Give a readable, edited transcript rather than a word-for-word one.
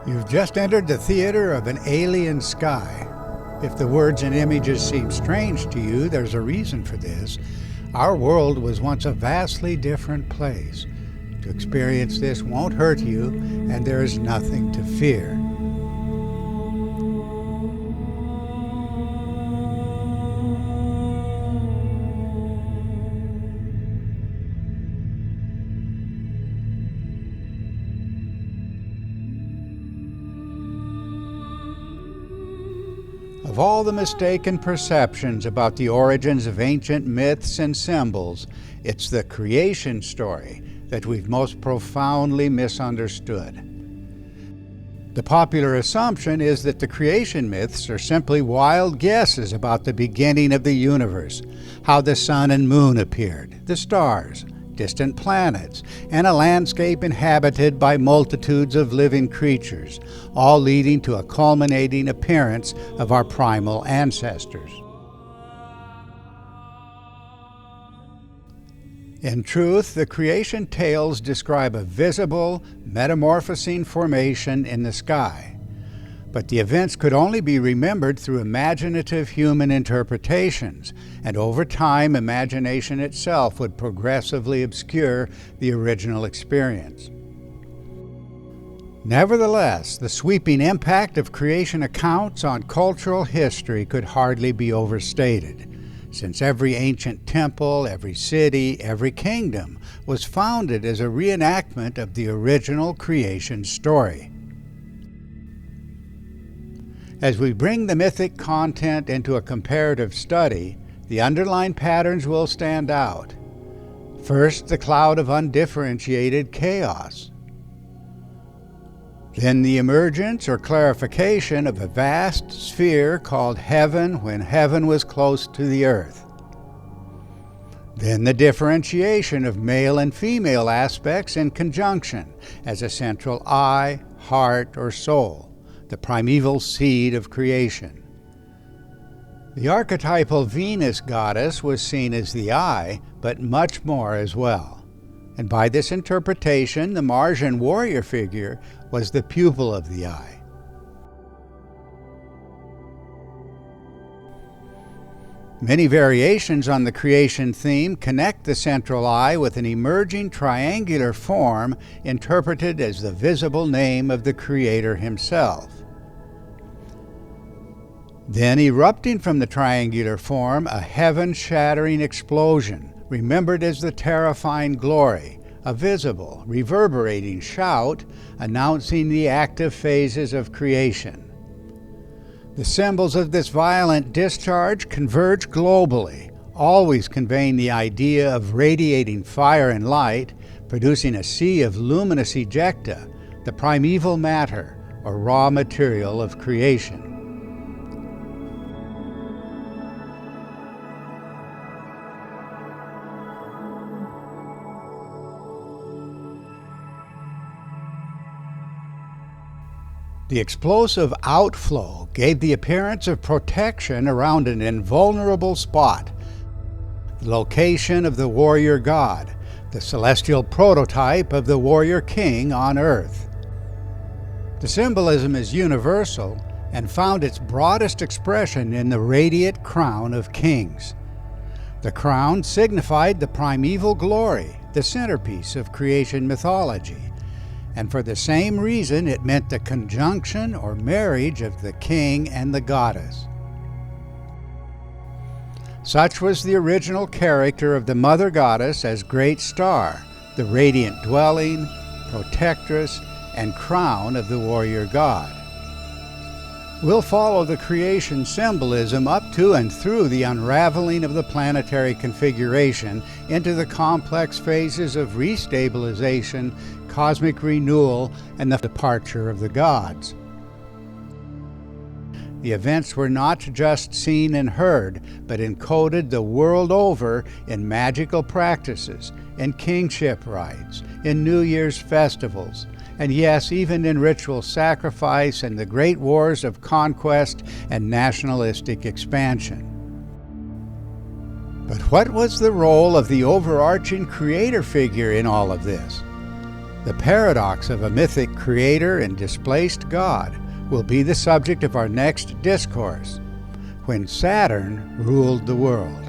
You've just entered the theater of an alien sky. If the words and images seem strange to you, there's a reason for this. Our world was once a vastly different place. To experience this won't hurt you, and there is nothing to fear. Of all the mistaken perceptions about the origins of ancient myths and symbols, it's the creation story that we've most profoundly misunderstood. The popular assumption is that the creation myths are simply wild guesses about the beginning of the universe, how the sun and moon appeared, the stars, distant planets, and a landscape inhabited by multitudes of living creatures, all leading to a culminating appearance of our primal ancestors. In truth, the creation tales describe a visible, metamorphosing formation in the sky. But the events could only be remembered through imaginative human interpretations, and over time, imagination itself would progressively obscure the original experience. Nevertheless, the sweeping impact of creation accounts on cultural history could hardly be overstated, since every ancient temple, every city, every kingdom was founded as a reenactment of the original creation story. As we bring the mythic content into a comparative study, the underlying patterns will stand out. First, the cloud of undifferentiated chaos. Then the emergence or clarification of a vast sphere called heaven when heaven was close to the earth. Then the differentiation of male and female aspects in conjunction as a central eye, heart, or soul, the primeval seed of creation. The archetypal Venus goddess was seen as the eye, but much more as well. And by this interpretation, the Martian warrior figure was the pupil of the eye. Many variations on the creation theme connect the central eye with an emerging triangular form interpreted as the visible name of the Creator himself. Then, erupting from the triangular form, a heaven-shattering explosion, remembered as the terrifying glory, a visible, reverberating shout announcing the active phases of creation. The symbols of this violent discharge converge globally, always conveying the idea of radiating fire and light, producing a sea of luminous ejecta, the primeval matter, or raw material of creation. The explosive outflow gave the appearance of protection around an invulnerable spot, the location of the warrior god, the celestial prototype of the warrior king on earth. The symbolism is universal and found its broadest expression in the radiant crown of kings. The crown signified the primeval glory, the centerpiece of creation mythology, and for the same reason it meant the conjunction or marriage of the king and the goddess. Such was the original character of the mother goddess as Great Star, the radiant dwelling, protectress, and crown of the warrior god. We'll follow the creation symbolism up to and through the unraveling of the planetary configuration into the complex phases of restabilization, cosmic renewal, and the departure of the gods. The events were not just seen and heard, but encoded the world over in magical practices, in kingship rites, in New Year's festivals, and yes, even in ritual sacrifice and the great wars of conquest and nationalistic expansion. But what was the role of the overarching creator figure in all of this? The paradox of a mythic creator and displaced god will be the subject of our next discourse, When Saturn Ruled the World.